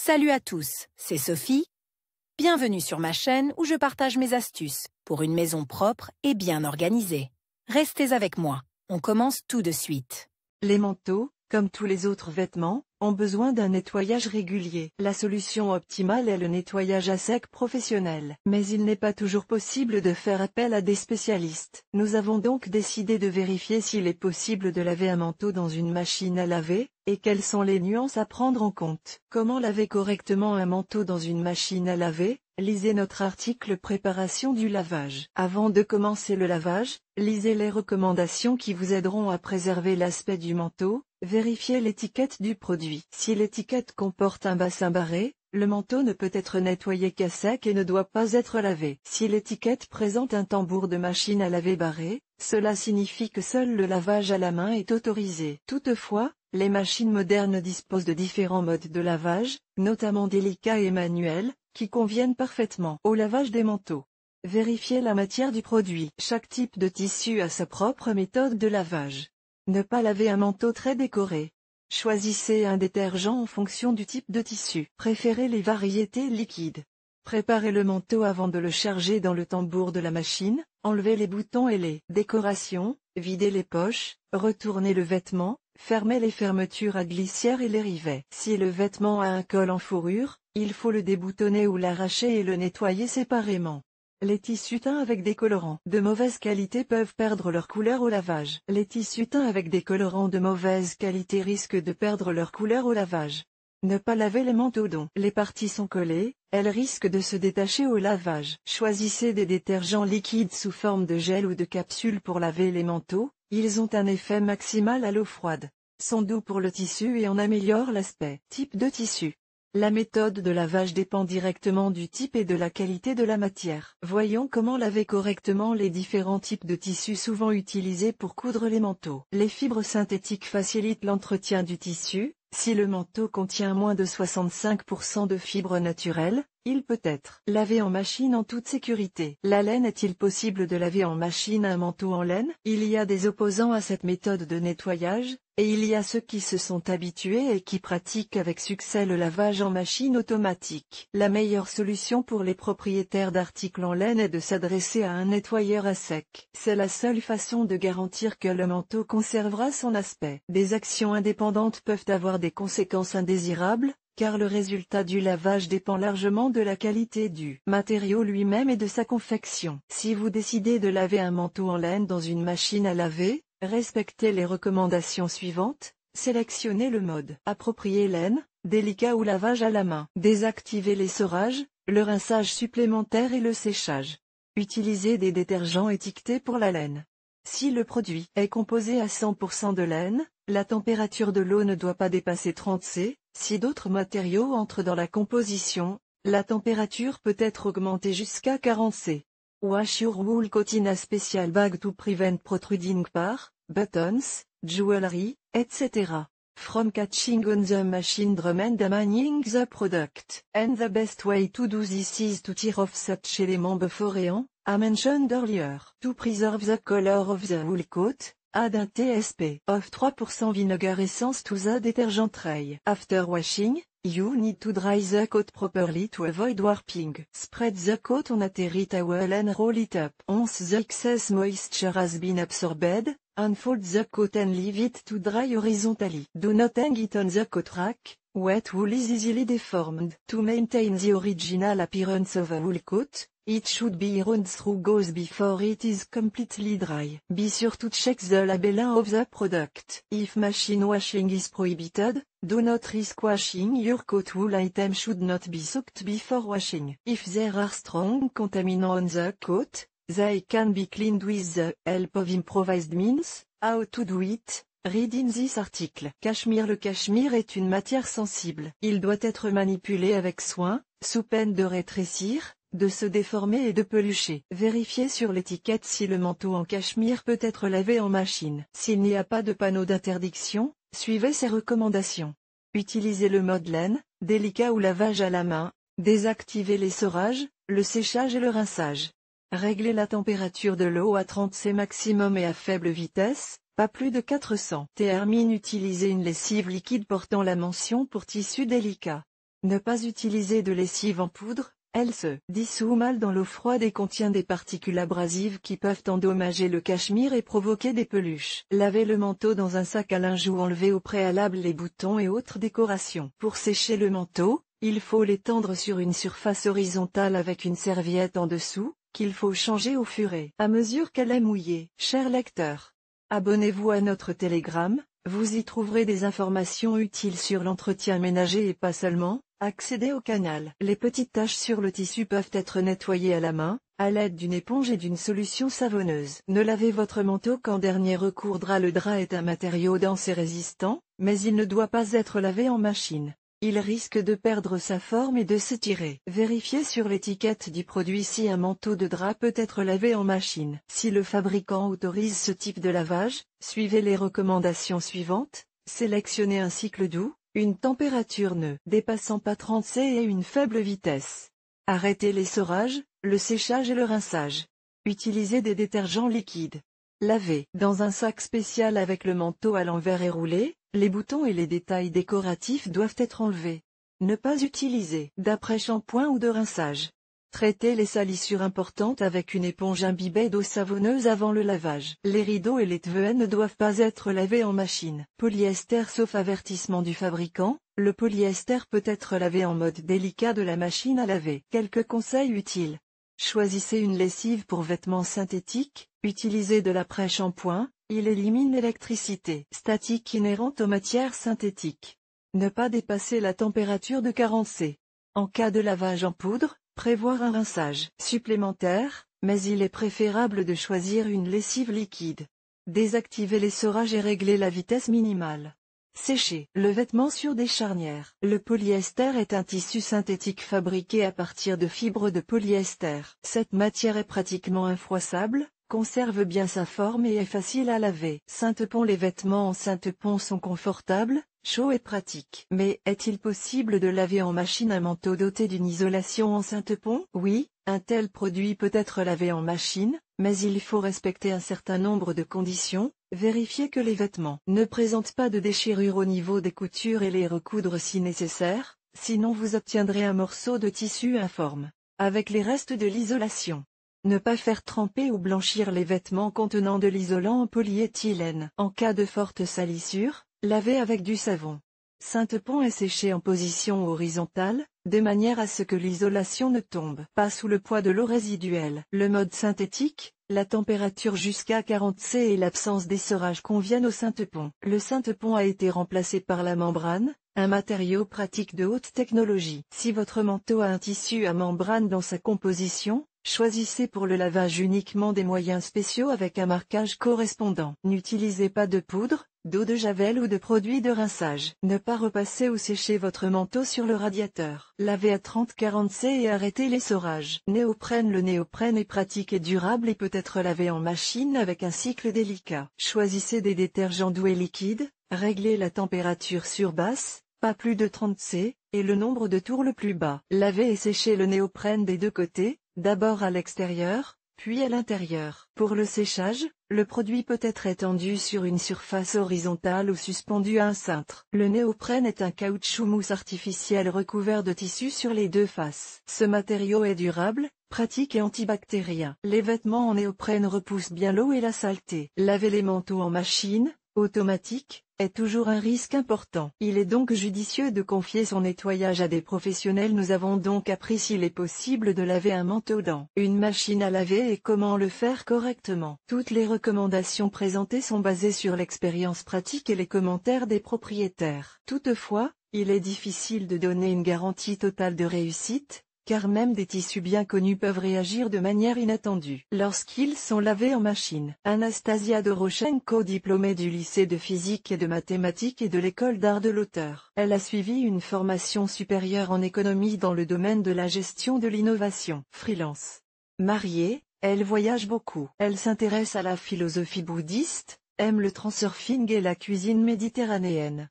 Salut à tous, c'est Sophie. Bienvenue sur ma chaîne où je partage mes astuces pour une maison propre et bien organisée. Restez avec moi, on commence tout de suite. Les manteaux, comme tous les autres vêtements, ont besoin d'un nettoyage régulier. La solution optimale est le nettoyage à sec professionnel. Mais il n'est pas toujours possible de faire appel à des spécialistes. Nous avons donc décidé de vérifier s'il est possible de laver un manteau dans une machine à laver, et quelles sont les nuances à prendre en compte. Comment laver correctement un manteau dans une machine à laver? Lisez notre article Préparation du lavage. Avant de commencer le lavage, lisez les recommandations qui vous aideront à préserver l'aspect du manteau. Vérifiez l'étiquette du produit. Si l'étiquette comporte un bassin barré, le manteau ne peut être nettoyé qu'à sec et ne doit pas être lavé. Si l'étiquette présente un tambour de machine à laver barré, cela signifie que seul le lavage à la main est autorisé. Toutefois, les machines modernes disposent de différents modes de lavage, notamment délicats et manuels, qui conviennent parfaitement au lavage des manteaux. Vérifiez la matière du produit. Chaque type de tissu a sa propre méthode de lavage. Ne pas laver un manteau très décoré. Choisissez un détergent en fonction du type de tissu. Préférez les variétés liquides. Préparez le manteau avant de le charger dans le tambour de la machine, enlevez les boutons et les décorations, videz les poches, retournez le vêtement, fermez les fermetures à glissière et les rivets. Si le vêtement a un col en fourrure, il faut le déboutonner ou l'arracher et le nettoyer séparément. Les tissus teints avec des colorants de mauvaise qualité peuvent perdre leur couleur au lavage. Les tissus teints avec des colorants de mauvaise qualité risquent de perdre leur couleur au lavage. Ne pas laver les manteaux dont les parties sont collées, elles risquent de se détacher au lavage. Choisissez des détergents liquides sous forme de gel ou de capsules pour laver les manteaux, ils ont un effet maximal à l'eau froide, sont doux pour le tissu et en améliorent l'aspect. Type de tissu. La méthode de lavage dépend directement du type et de la qualité de la matière. Voyons comment laver correctement les différents types de tissus souvent utilisés pour coudre les manteaux. Les fibres synthétiques facilitent l'entretien du tissu. Si le manteau contient moins de 65% de fibres naturelles, il peut être lavé en machine en toute sécurité. La laine. Est-il possible de laver en machine un manteau en laine? Il y a des opposants à cette méthode de nettoyage, et il y a ceux qui se sont habitués et qui pratiquent avec succès le lavage en machine automatique. La meilleure solution pour les propriétaires d'articles en laine est de s'adresser à un nettoyeur à sec. C'est la seule façon de garantir que le manteau conservera son aspect. Des actions indépendantes peuvent avoir des conséquences indésirables, car le résultat du lavage dépend largement de la qualité du matériau lui-même et de sa confection. Si vous décidez de laver un manteau en laine dans une machine à laver, respectez les recommandations suivantes. Sélectionnez le mode approprié laine, délicat ou lavage à la main. Désactivez l'essorage, le rinçage supplémentaire et le séchage. Utilisez des détergents étiquetés pour la laine. Si le produit est composé à 100% de laine, la température de l'eau ne doit pas dépasser 30 C. Si d'autres matériaux entrent dans la composition, la température peut être augmentée jusqu'à 40 C. Wash your wool cotton a special bag to prevent protruding par buttons, jewelry, etc. From catching on the machine drum and damaging the product. And the best way to do this is to tear off such element beforehand, I mentioned earlier. To preserve the color of the wool coat, add un TSP of 3% vinegar essence to the detergent tray. After washing, you need to dry the coat properly to avoid warping. Spread the coat on a terry towel and roll it up. Once the excess moisture has been absorbed, unfold the coat and leave it to dry horizontally. Do not hang it on the coat rack. Wet wool is easily deformed. To maintain the original appearance of a wool coat, it should be ironed through gauze before it is completely dry. Be sure to check the labeling of the product. If machine washing is prohibited, do not risk washing your coat. Wool item should not be soaked before washing. If there are strong contaminants on the coat, they can be cleaned with the help of improvised means. How to do it? Read in this article. Cachemire. Le cachemire est une matière sensible. Il doit être manipulé avec soin, sous peine de rétrécir, de se déformer et de pelucher. Vérifiez sur l'étiquette si le manteau en cachemire peut être lavé en machine. S'il n'y a pas de panneau d'interdiction, suivez ces recommandations. Utilisez le mode laine, délicat ou lavage à la main. Désactivez l'essorage, le séchage et le rinçage. Réglez la température de l'eau à 30 C maximum et à faible vitesse, pas plus de 400. Termine. Utilisez une lessive liquide portant la mention pour tissu délicat. Ne pas utiliser de lessive en poudre, elle se dissout mal dans l'eau froide et contient des particules abrasives qui peuvent endommager le cachemire et provoquer des peluches. Lavez le manteau dans un sac à linge ou enlevez au préalable les boutons et autres décorations. Pour sécher le manteau, il faut l'étendre sur une surface horizontale avec une serviette en dessous, qu'il faut changer au furet à mesure qu'elle est mouillée. Cher lecteur, abonnez-vous à notre Telegram, vous y trouverez des informations utiles sur l'entretien ménager et pas seulement. Accédez au canal. Les petites taches sur le tissu peuvent être nettoyées à la main, à l'aide d'une éponge et d'une solution savonneuse. Ne lavez votre manteau qu'en dernier recours. Le drap est un matériau dense et résistant, mais il ne doit pas être lavé en machine. Il risque de perdre sa forme et de s'étirer. Vérifiez sur l'étiquette du produit si un manteau de drap peut être lavé en machine. Si le fabricant autorise ce type de lavage, suivez les recommandations suivantes. Sélectionnez un cycle doux, une température ne dépassant pas 30 C et une faible vitesse. Arrêtez l'essorage, le séchage et le rinçage. Utilisez des détergents liquides. Lavez dans un sac spécial avec le manteau à l'envers et roulé, les boutons et les détails décoratifs doivent être enlevés. Ne pas utiliser d'après-shampoing ou de rinçage. Traitez les salissures importantes avec une éponge imbibée d'eau savonneuse avant le lavage. Les rideaux et les tvs ne doivent pas être lavés en machine. Polyester. Sauf avertissement du fabricant, le polyester peut être lavé en mode délicat de la machine à laver. Quelques conseils utiles. Choisissez une lessive pour vêtements synthétiques, utilisez de l'après-shampoing, il élimine l'électricité statique inhérente aux matières synthétiques. Ne pas dépasser la température de 40 C. En cas de lavage en poudre, prévoir un rinçage supplémentaire, mais il est préférable de choisir une lessive liquide. Désactiver l'essorage et régler la vitesse minimale. Sécher le vêtement sur des charnières. Le polyester est un tissu synthétique fabriqué à partir de fibres de polyester. Cette matière est pratiquement infroissable, conserve bien sa forme et est facile à laver. Synthepont. Les vêtements en synthepont sont confortables, chauds et pratiques. Mais est-il possible de laver en machine un manteau doté d'une isolation en synthepont? Oui, un tel produit peut être lavé en machine, mais il faut respecter un certain nombre de conditions. Vérifiez que les vêtements ne présentent pas de déchirures au niveau des coutures et les recoudre si nécessaire, sinon vous obtiendrez un morceau de tissu informe, avec les restes de l'isolation. Ne pas faire tremper ou blanchir les vêtements contenant de l'isolant en polyéthylène. En cas de forte salissure, lavez avec du savon. Synthepont est séché en position horizontale, de manière à ce que l'isolation ne tombe pas sous le poids de l'eau résiduelle. Le mode synthétique, la température jusqu'à 40 C et l'absence d'essorage conviennent au synthepont. Le synthepont a été remplacé par la membrane, un matériau pratique de haute technologie. Si votre manteau a un tissu à membrane dans sa composition, choisissez pour le lavage uniquement des moyens spéciaux avec un marquage correspondant. N'utilisez pas de poudre, d'eau de javel ou de produits de rinçage. Ne pas repasser ou sécher votre manteau sur le radiateur. Lavez à 30-40 C et arrêtez l'essorage. Néoprène. Le néoprène est pratique et durable et peut être lavé en machine avec un cycle délicat. Choisissez des détergents doux et liquides, réglez la température sur basse, pas plus de 30 C, et le nombre de tours le plus bas. Lavez et séchez le néoprène des deux côtés, d'abord à l'extérieur, puis à l'intérieur. Pour le séchage, le produit peut être étendu sur une surface horizontale ou suspendu à un cintre. Le néoprène est un caoutchouc mousse artificiel recouvert de tissu sur les deux faces. Ce matériau est durable, pratique et antibactérien. Les vêtements en néoprène repoussent bien l'eau et la saleté. Laver les manteaux en machine, automatique, est toujours un risque important. Il est donc judicieux de confier son nettoyage à des professionnels. Nous avons donc appris s'il est possible de laver un manteau dans une machine à laver et comment le faire correctement. Toutes les recommandations présentées sont basées sur l'expérience pratique et les commentaires des propriétaires. Toutefois, il est difficile de donner une garantie totale de réussite, car même des tissus bien connus peuvent réagir de manière inattendue lorsqu'ils sont lavés en machine. Anastasia Doroshenko, diplômée du lycée de physique et de mathématiques et de l'école d'art de l'auteur. Elle a suivi une formation supérieure en économie dans le domaine de la gestion de l'innovation. Freelance. Mariée, elle voyage beaucoup. Elle s'intéresse à la philosophie bouddhiste, aime le transurfing et la cuisine méditerranéenne.